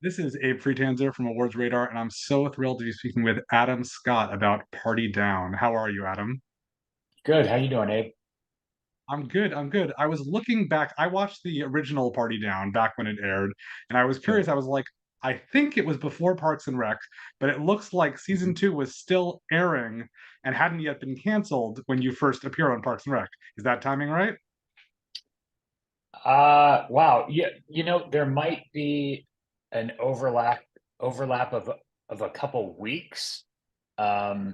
This is Abe Friedtanzer from Awards Radar, and I'm so thrilled to be speaking with Adam Scott about Party Down. How are you, Adam? Good. How you doing, Abe? I'm good. I'm good. I was looking back. I watched the original Party Down back when it aired, and I was curious. Sure. I was like, I think it was before Parks and Rec, but it looks like season Mhm. two was still airing and hadn't yet been canceled when you first appeared on Parks and Rec. Is that timing right? Wow. Yeah, there might be an overlap of a couple weeks. Um,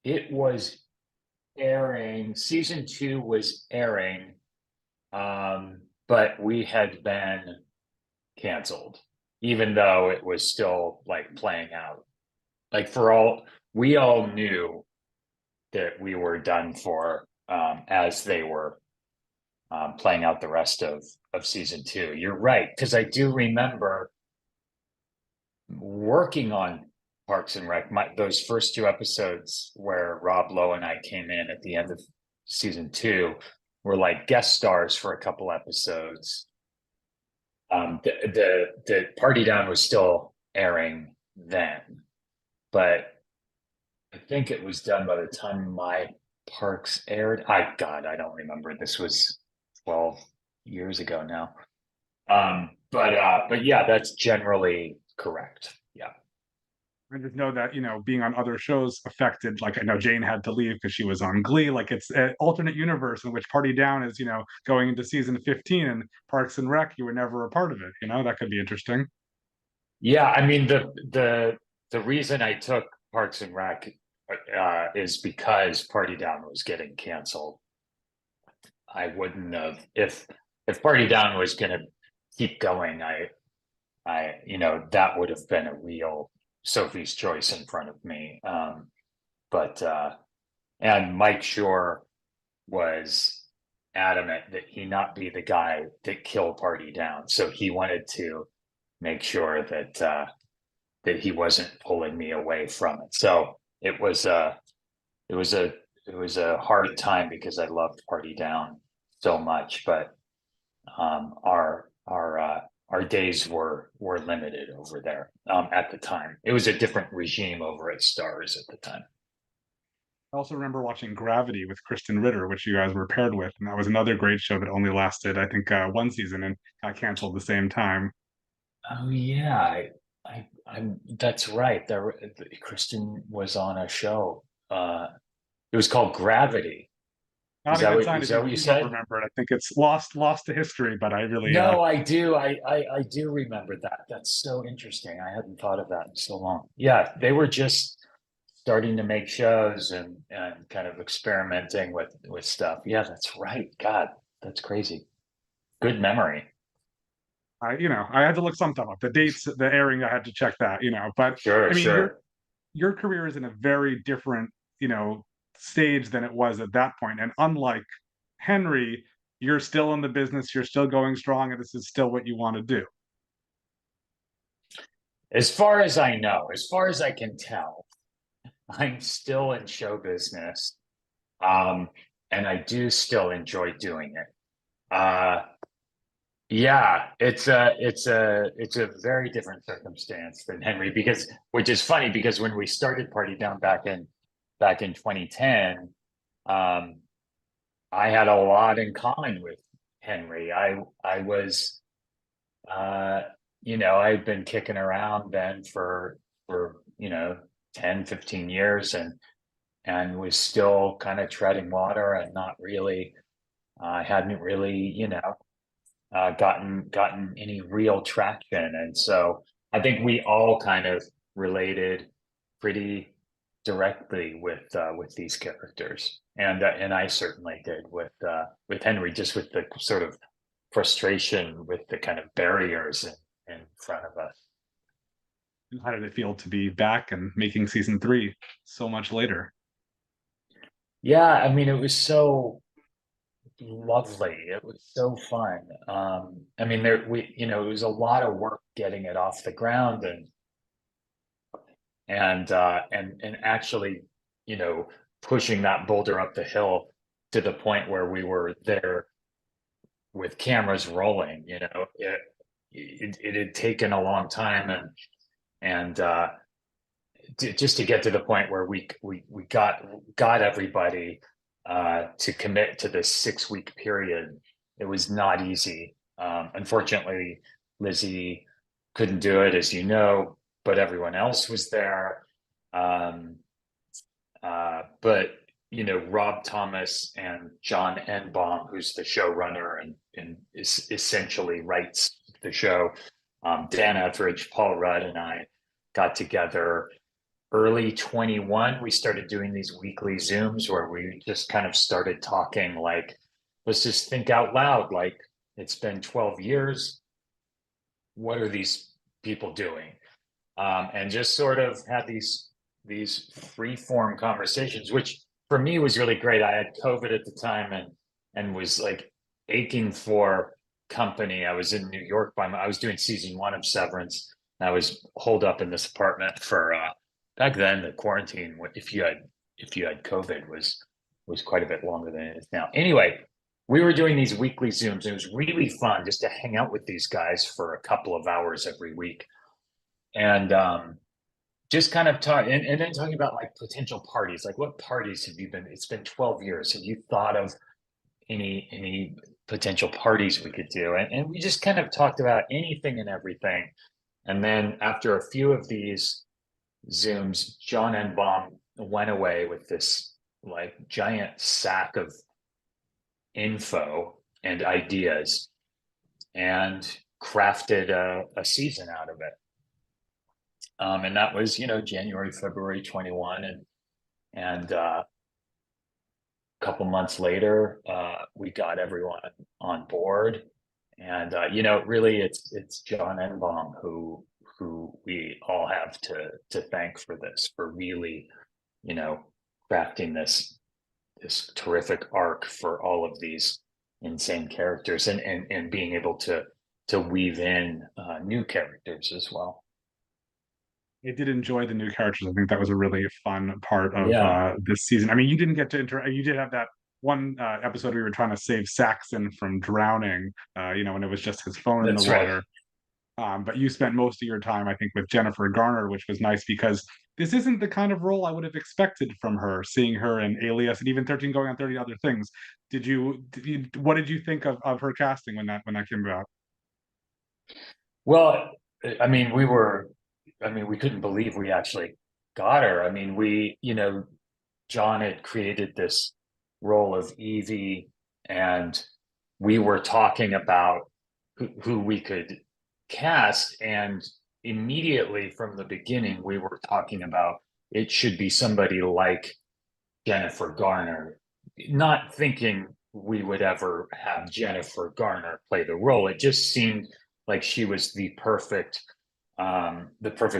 it was airing, season two was airing, but we had been canceled, even though it was still like playing out. Like we all knew that we were done for, as they were playing out the rest of season two. You're right, because I do remember working on Parks and Rec. Those first two episodes where Rob Lowe and I came in at the end of season two were like guest stars for a couple episodes. The Party Down was still airing then, but I think it was done by the time my Parks aired. I don't remember. This was 12 years ago now. But yeah, that's generally correct. Yeah. I just know that, being on other shows affected, like I know Jane had to leave because she was on Glee. Like it's an alternate universe in which Party Down is, going into season 15 and Parks and Rec, you were never a part of it. That could be interesting. Yeah, I mean the reason I took Parks and Rec is because Party Down was getting canceled. I wouldn't have if Party Down was gonna keep going, that would have been a real Sophie's choice in front of me. But and Mike Shore was adamant that he not be the guy that killed Party Down. So he wanted to make sure that he wasn't pulling me away from it. So it was a it was a hard time because I loved Party Down so much, but our days were limited over there at the time. It was a different regime over at Starz at the time. I also remember watching Gravity with Kristen Ritter, which you guys were paired with, and that was another great show that only lasted, I think, one season and got canceled the same time. Oh yeah, I'm that's right. Kristen was on a show. It was called Gravity. Not a good sign Is if that you what you don't said? remember it. I think it's lost to history, but I really No, I do. I do remember that. That's so interesting. I hadn't thought of that in so long. Yeah, they were just starting to make shows and kind of experimenting with stuff. Yeah, that's right. God, that's crazy. Good memory. I had to look something up. The dates, the airing, I had to check that. But Sure, I mean, sure. your career is in a very different, stage than it was at that point. And unlike Henry, you're still in the business, you're still going strong, and this is still what you want to do. As far as I know, as far as I can tell, I'm still in show business. Um, and I do still enjoy doing it. Uh, yeah, it's a very different circumstance than Henry because which is funny because when we started Party Down back in 2010, um, I had a lot in common with Henry. I was I'd been kicking around then for 10, 15 years and was still kind of treading water and not really hadn't really, gotten any real traction. And so I think we all kind of related pretty directly with these characters, and I certainly did with Henry, just with the sort of frustration with the kind of barriers in front of us. How did it feel to be back and making season three so much later? Yeah, I mean, it was so lovely. It was so fun. I mean, it was a lot of work getting it off the ground and actually, you know, pushing that boulder up the hill to the point where we were there with cameras rolling. it had taken a long time, and just to get to the point where we got everybody to commit to this 6 week period. It was not easy. Unfortunately, Lizzie couldn't do it, as you know, but everyone else was there. Um, but you know, Rob Thomas and John Enbaum, who's the showrunner and essentially writes the show, Dan Etheridge, Paul Rudd, and I got together early 21. We started doing these weekly Zooms where we just kind of started talking like, let's just think out loud. Like, it's been 12 years. What are these people doing? And just sort of had these free form conversations, which for me was really great. I had COVID at the time and was like aching for company. I was in New York I was doing season 1 of Severance. I was holed up in this apartment for back then. The quarantine, if you had COVID, was quite a bit longer than it is now. Anyway, we were doing these weekly Zooms. It was really fun just to hang out with these guys for a couple of hours every week, and just kind of talk, and then talking about like potential parties. Like, what parties have you been? It's been 12 years. Have you thought of any potential parties we could do? And we just kind of talked about anything and everything. And then after a few of these Zooms, John Enbaum went away with this like giant sack of info and ideas and crafted a season out of it. And that was, you know, January, February 21. And a couple months later, we got everyone on board. And you know, really it's John Enbaum who we all have to thank for this, for really, you know, crafting this terrific arc for all of these insane characters, and being able to weave in new characters as well. I did enjoy the new characters. I think that was a really fun part of Yeah, this season. I mean, you didn't get to you did have that one episode where you were trying to save Saxon from drowning, you know, when it was just his phone in the that's right. water. But you spent most of your time, I think, with Jennifer Garner, which was nice because this isn't the kind of role I would have expected from her, seeing her in Alias and even 13 going on 30 other things. What did you think of her casting when that came about? Well, I mean, we couldn't believe we actually got her. I mean, you know, John had created this role of Evie, and we were talking about who we could cast. And immediately from the beginning, we were talking about it should be somebody like Jennifer Garner, not thinking we would ever have Jennifer Garner play the role. It just seemed like she was the perfect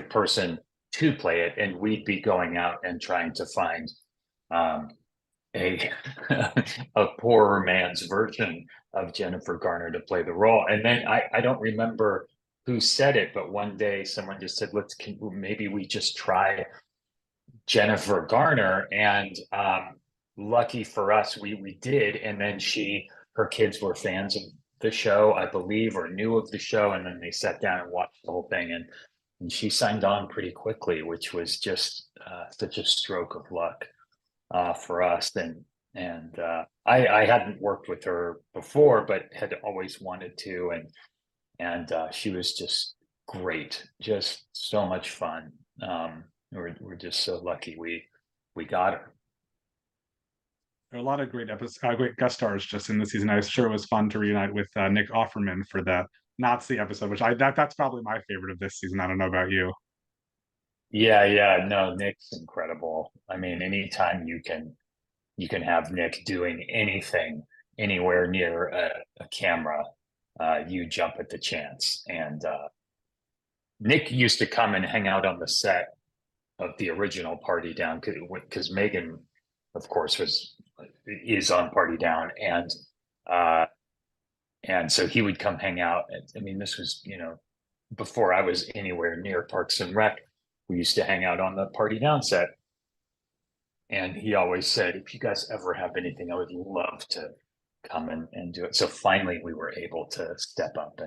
person to play it, and we'd be going out and trying to find um, a a poorer man's version of Jennifer Garner to play the role. And then I don't remember who said it, but one day someone just said, maybe we just try Jennifer Garner." And lucky for us, we did. And then her kids were fans of the show, I believe, or knew of the show, and then they sat down and watched the whole thing. And she signed on pretty quickly, which was just such a stroke of luck for us. And I hadn't worked with her before, but had always wanted to. And she was just great, just so much fun. We're just so lucky we got her. There are a lot of great episodes, great guest stars just in the season. I sure it was fun to reunite with Nick Offerman for that Nazi episode, which that's probably my favorite of this season. I don't know about you. Yeah, yeah, no, Nick's incredible. I mean, anytime you can have Nick doing anything anywhere near a camera, you jump at the chance. And Nick used to come and hang out on the set of the original Party Down, because Megan, of course, is on Party Down, uh, and so he would come hang out. I mean, this was, you know, before I was anywhere near Parks and Rec. We used to hang out on the Party Down set, and he always said, "If you guys ever have anything, I would love to come and do it." So finally, we were able to step up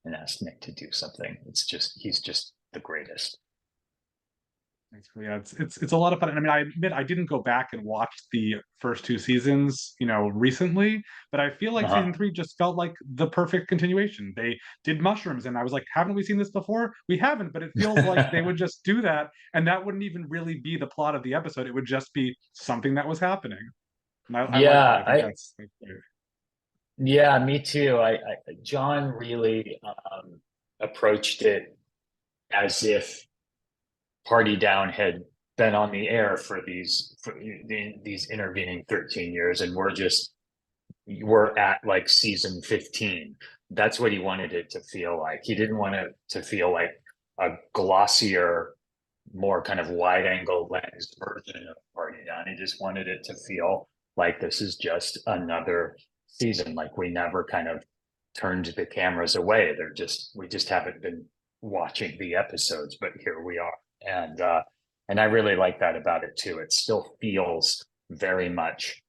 and ask Nick to do something. He's just the greatest. Thanks. Yeah, it's a lot of fun. And I mean, I admit I didn't go back and watch the first two seasons, recently, but I feel like Uh-huh. season three just felt like the perfect continuation. They did mushrooms, and I was like, haven't we seen this before? We haven't, but it feels like they would just do that, and that wouldn't even really be the plot of the episode. It would just be something that was happening. And I like that. Yeah, I think that's great. yeah, me too. John really approached it as if Party Down had been on the air for these intervening 13 years, and we're at like season 15. That's what he wanted it to feel like. He didn't want it to feel like a glossier, more kind of wide angle lens version of Party Down. He just wanted it to feel like this is just another season. Like we never kind of turned the cameras away. We just haven't been watching the episodes, but here we are. And I really like that about it too. It still feels very much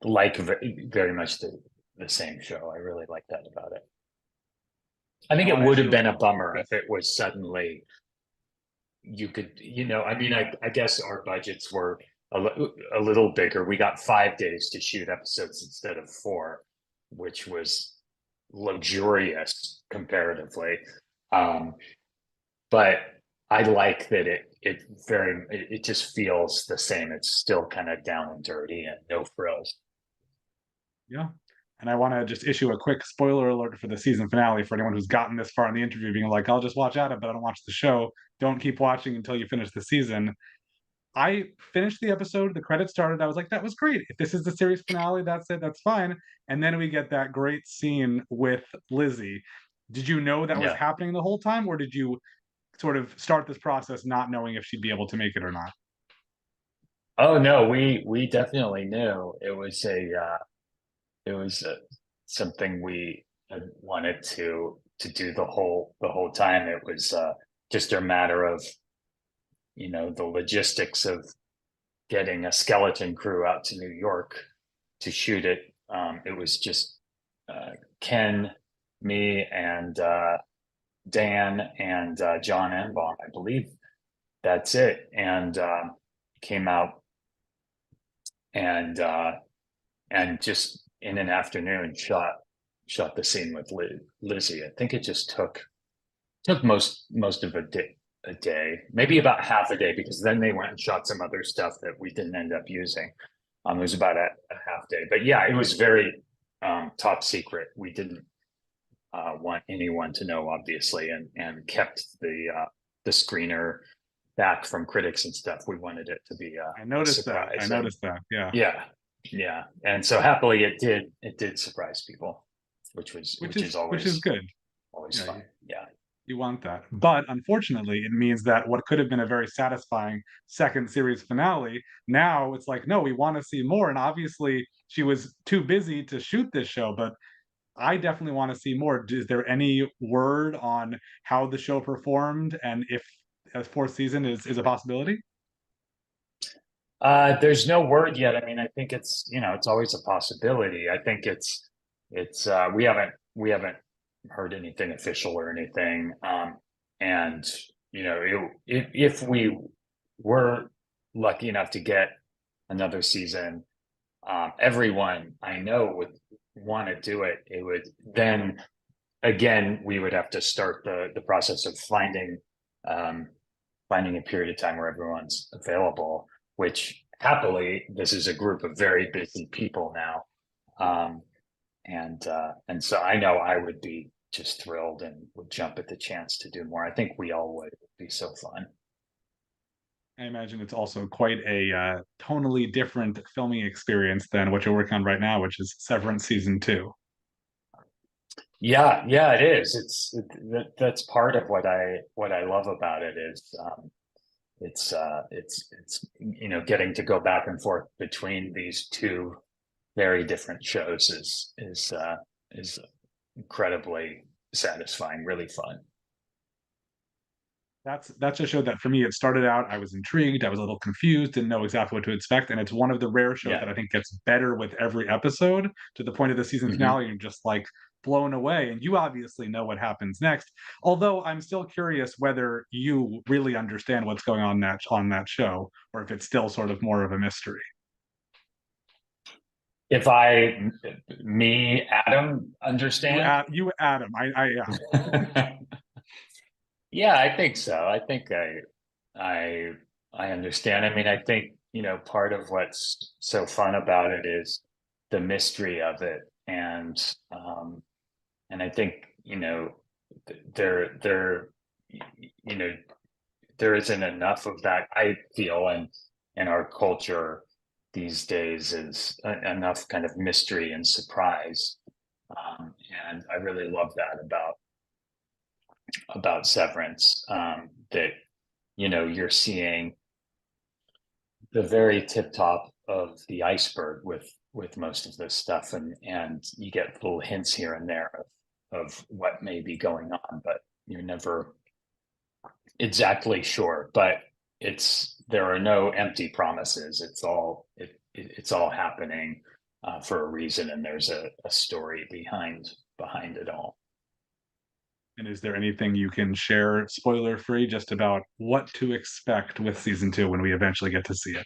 like very much the same show. I really like that about it. I think I it want to would issue have been a bummer if it was suddenly you could, I mean, I guess our budgets were a little bigger. We got 5 days to shoot episodes instead of 4, which was luxurious comparatively. Um, but I like that it just feels the same. It's still kind of down and dirty and no frills. Yeah. And I want to just issue a quick spoiler alert for the season finale for anyone who's gotten this far in the interview, being like, I'll just watch Adam, but I don't watch the show. Don't keep watching until you finish the season. I finished the episode, the credits started. I was like, that was great. If this is the series finale, that's it, that's fine. And then we get that great scene with Lizzie. Did you know that was Yeah. happening the whole time, or did you sort of start this process not knowing if she'd be able to make it or not? Oh no, we definitely knew it was something we had wanted to do the whole time. It was just a matter of the logistics of getting a skeleton crew out to New York to shoot it. It was just Ken, me, and Dan and John Enbaum. I believe that's it. And came out and just in an afternoon shot the scene with Lizzie. I think it just took most of a day, maybe about half a day, because then they went and shot some other stuff that we didn't end up using. It was about a half day, but yeah, it was very top secret. We didn't want anyone to know, obviously, and kept the screener back from critics and stuff. We wanted it to be I a noticed that. I surprise, and noticed that. Yeah. yeah, yeah, and so happily it did surprise people, Which which is is good. always Yeah. fun. Yeah. You want that. But unfortunately, it means that what could have been a very satisfying second series finale, now it's like, no, we want to see more. And obviously, she was too busy to shoot this show, but I definitely want to see more. Is there any word on how the show performed and if a fourth season is a possibility? There's no word yet. I mean, I think it's always a possibility. I think it's we haven't heard anything official or anything. And if we were lucky enough to get another season, everyone I know would want to do it. It would then again we would have to start the process of um, finding a period of time where everyone's available, which happily this is a group of very busy people now. Um, and so I know I would be just thrilled and would jump at the chance to do more. I think we all would. It'd be so fun. I imagine it's also quite a tonally different filming experience than what you're working on right now, which is Severance season two. Yeah, yeah, it is. That's part of what I love about it is it's getting to go back and forth between these two very different shows is incredibly satisfying, really fun. That's a show that for me, it started out, I was intrigued, I was a little confused, didn't know exactly what to expect, and it's one of the rare shows Yeah. that I think gets better with every episode to the point of the season Hmm. finale, you're just like blown away, and you obviously know what happens next. Although I'm still curious whether you really understand what's going on that show, or if it's still sort of more of a mystery. If I, me, Adam, understand. You Adam, yeah. Yeah, I think so. I think I, I understand. I mean, I think, part of what's so fun about it is the mystery of it. And I think, there, you know, there isn't enough of that, I feel, in our culture these days is enough kind of mystery and surprise. And I really love that about Severance, that you're seeing the very tip top of the iceberg with most of this stuff, and you get little hints here and there of what may be going on, but you're never exactly sure. But there are no empty promises. It's all happening for a reason, and there's a story behind it all. And is there anything you can share, spoiler free, just about what to expect with season two when we eventually get to see it?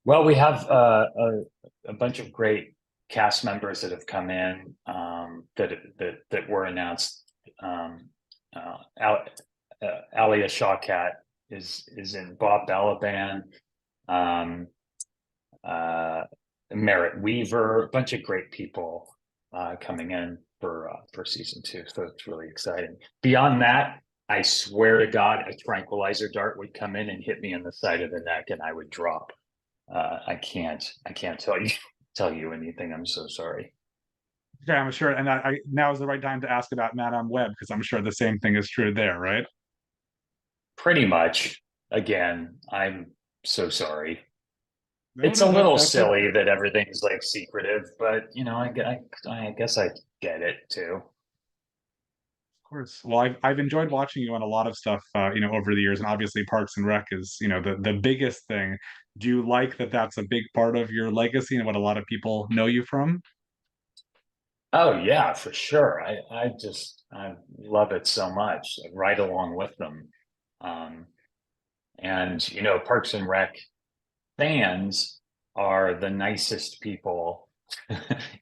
Well, we have a bunch of great cast members that have come in, that were announced. Alia Shawkat is in Bob Balaban, um, uh, Merritt Weaver, a bunch of great people coming in for season two. So it's really exciting. Beyond that, I swear to God, a tranquilizer dart would come in and hit me in the side of the neck, and I would drop. I can't tell you anything. I'm so sorry. Yeah, I'm sure. And now is the right time to ask about Madame Web because I'm sure the same thing is true there, right? Pretty much. Again, I'm so sorry. No, It's a no, little that's okay. silly that everything's like secretive, but I guess I get it too. Of course. Well, I've enjoyed watching you on a lot of stuff, over the years, and obviously Parks and Rec is, the biggest thing. Do you like that? That's a big part of your legacy and what a lot of people know you from? Oh yeah, for sure. I love it so much. Right along with them. Um, and Parks and Rec fans are the nicest people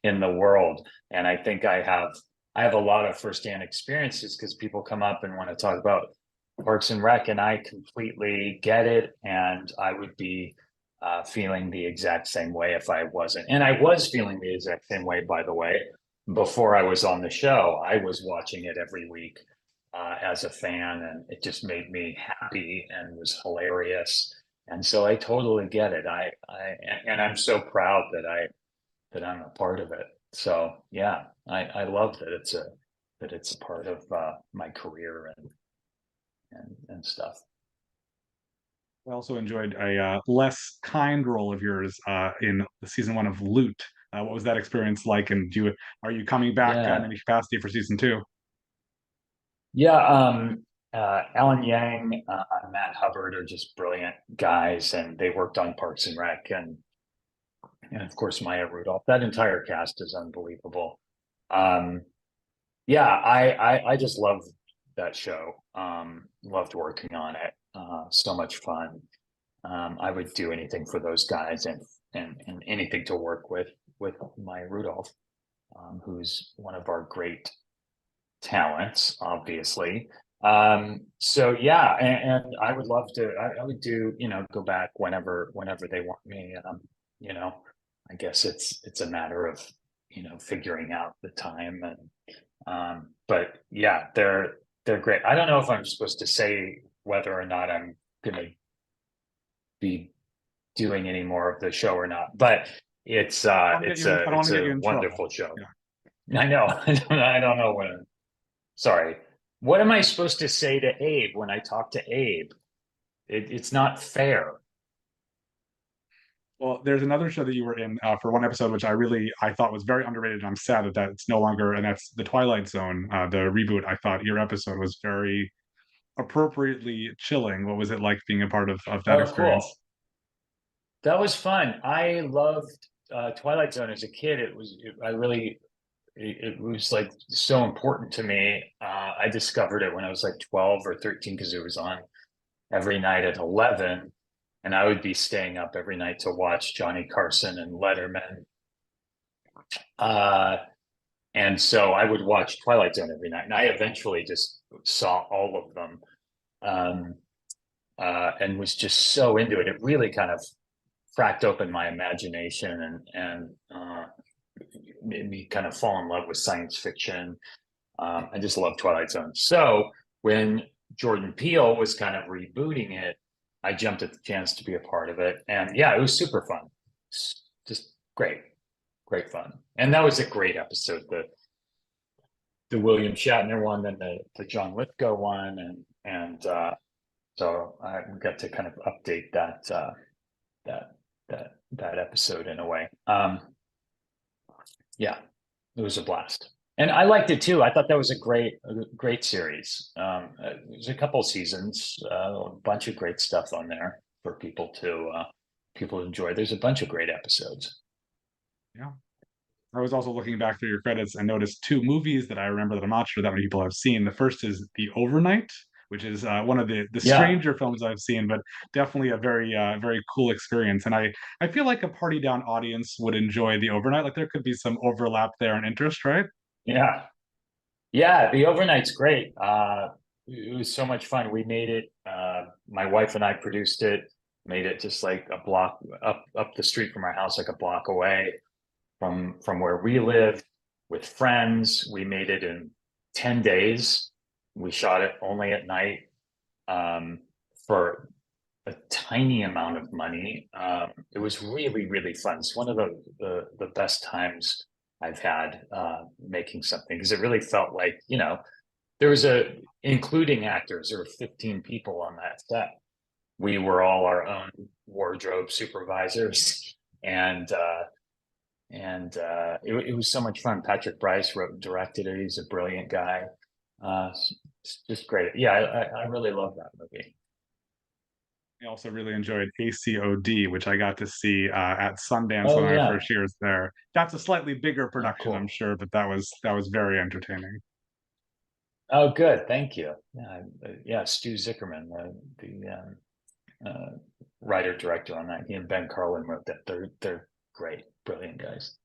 in the world. And I think I have a lot of firsthand experiences because people come up and want to talk about Parks and Rec, and I completely get it. And I would be feeling the exact same way if I wasn't. And I was feeling the exact same way, by the way, before I was on the show. I was watching it every week as a fan, and it just made me happy and was hilarious. And so I totally get it. And I'm so proud that I'm a part of it. So yeah, I love that it's a part of my career and stuff. I also enjoyed a less kind role of yours in season one of Loot. What was that experience like? And are you coming back in Yeah. any capacity for season two? Yeah. Alan Yang, Matt Hubbard are just brilliant guys, and they worked on Parks and Rec, and of course Maya Rudolph. That entire cast is unbelievable. Um, yeah, I just love that show. Loved working on it. So much fun. I would do anything for those guys, and anything to work with Maya Rudolph, who's one of our great talents, obviously. So yeah, and I would love to. I would do, go back whenever they want me. You know, I guess it's a matter of figuring out the time. But yeah, they're great. I don't know if I'm supposed to say whether or not I'm gonna be doing any more of the show or not, but it's I don't want to get you in. I don't want it's to get a you in trouble. wonderful show. Yeah. I know. I don't know when. Sorry. What am I supposed to say to Abe when I talk to Abe? It's not fair. Well, there's another show that you were in for one episode, which I thought was very underrated, and I'm sad that that's no longer, and that's The Twilight Zone, the reboot. I thought your episode was very appropriately chilling. What was it like being a part of that Oh, cool. experience? That was fun. I loved Twilight Zone as a kid. I really, it was like so important to me. I discovered it when I was like 12 or 13 because it was on every night at 11. And I would be staying up every night to watch Johnny Carson and Letterman. Uh, and so I would watch Twilight Zone every night. And I eventually just saw all of them, um, and was just so into it. It really kind of cracked open my imagination and made me kind of fall in love with science fiction. I just love Twilight Zone. So when Jordan Peele was kind of rebooting it, I jumped at the chance to be a part of it, and yeah, it was super fun. Just great, great fun. And that was a great episode. The William Shatner one, then the John Lithgow one, and so I got to kind of update that that episode in a way. Yeah, it was a blast, and I liked it too. I thought that was a great series. There's a couple seasons, a bunch of great stuff on there for people to enjoy. There's a bunch of great episodes. Yeah. I was also looking back through your credits and noticed two movies that I remember that I'm not sure that many people have seen. The first is The Overnight, which is one of the Yeah, stranger films I've seen, but definitely a very cool experience. And I feel like a party down audience would enjoy The Overnight. Like there could be some overlap there in interest, right? yeah, yeah. The overnight's great. It was so much fun. We made it. My wife and I produced it. Made it just like a block up the street from our house, like a block away from where we live with friends. We made it in 10 days. We shot it only at night, um, for a tiny amount of money. It was really, really fun. It's one of the best times I've had making something because it really felt like, there was including actors, there were 15 people on that set. We were all our own wardrobe supervisors. And it was so much fun. Patrick Bryce wrote and directed it. He's a brilliant guy. It's just great. Yeah, I really love that movie. I also really enjoyed ACOD, which I got to see at Sundance when Oh I yeah. first years there. That's a slightly bigger Oh production, I'm cool. sure, but that was very entertaining. Oh good. Thank you. Yeah, yeah. Stu Zickerman, the writer director on that. He and Ben Carlin wrote that. They're great, brilliant guys.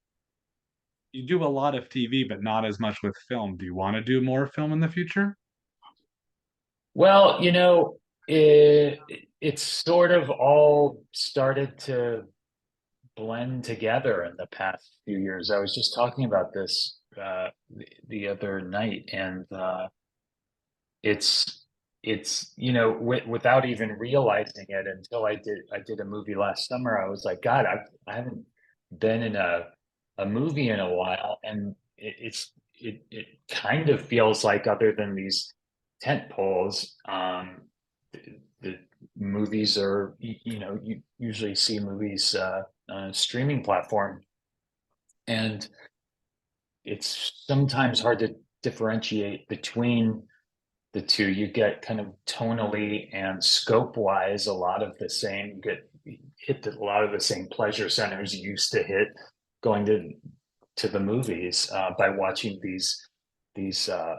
You do a lot of TV, but not as much with film. Do you want to do more film in the future? Well, it's sort of all started to blend together in the past few years. I was just talking about this the other night, and it's without even realizing it until I did a movie last summer. I was like, God, I haven't been in a movie in a while, and it kind of feels like, other than these tent poles, the movies are, you usually see movies on a streaming platform, and it's sometimes hard to differentiate between the two. You get kind of tonally and scope wise a lot of the same. You get hit a lot of the same pleasure centers you used to hit going to the movies, by watching these uh,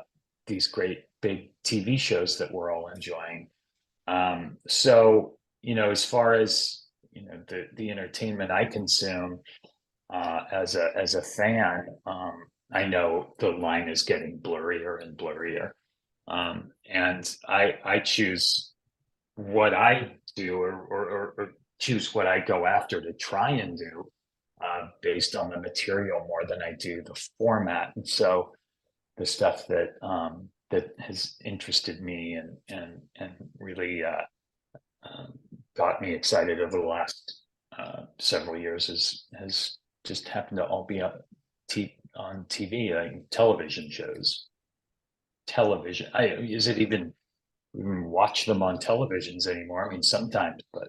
these great big TV shows that we're all enjoying. So as far as the entertainment I consume, as a fan, I know the line is getting blurrier and blurrier, and I choose what I do, or choose what I go after to try and do, based on the material more than I do the format. And so the stuff that has interested me and really got me excited over the last several years has just happened to all be on TV, like television shows. Television. Is it even watch them on televisions anymore? I mean, sometimes, but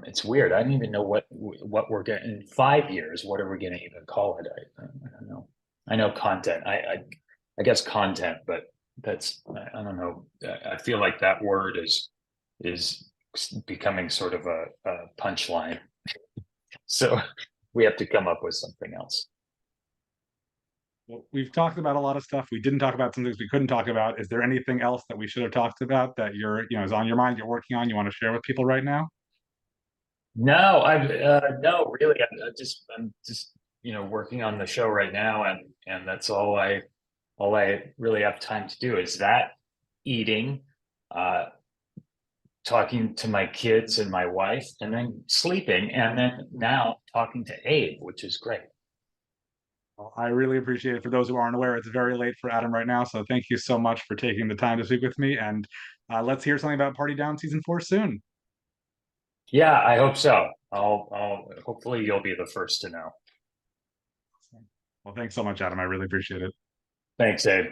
it's weird. I don't even know what we're getting in 5 years. What are we going to even call it? I don't know. I know content. I guess content, but that's I don't know. I feel like that word is becoming sort of a punchline. So we have to come up with something else. Well, we've talked about a lot of stuff. We didn't talk about some things we couldn't talk about. Is there anything else that we should have talked about that is on your mind, you're working on, you want to share with people right now? No, I've no, really. I'm just working on the show right now, and that's all I really have time to do is that, eating, uh, talking to my kids and my wife, and then sleeping, and then now talking to Abe, which is great. Well, I really appreciate it. For those who aren't aware, it's very late for Adam right now. So thank you so much for taking the time to speak with me. And let's hear something about Party Down season 4 soon. Yeah, I hope so. I'll hopefully you'll be the first to know. Well, thanks so much, Adam. I really appreciate it. Thanks, Abe.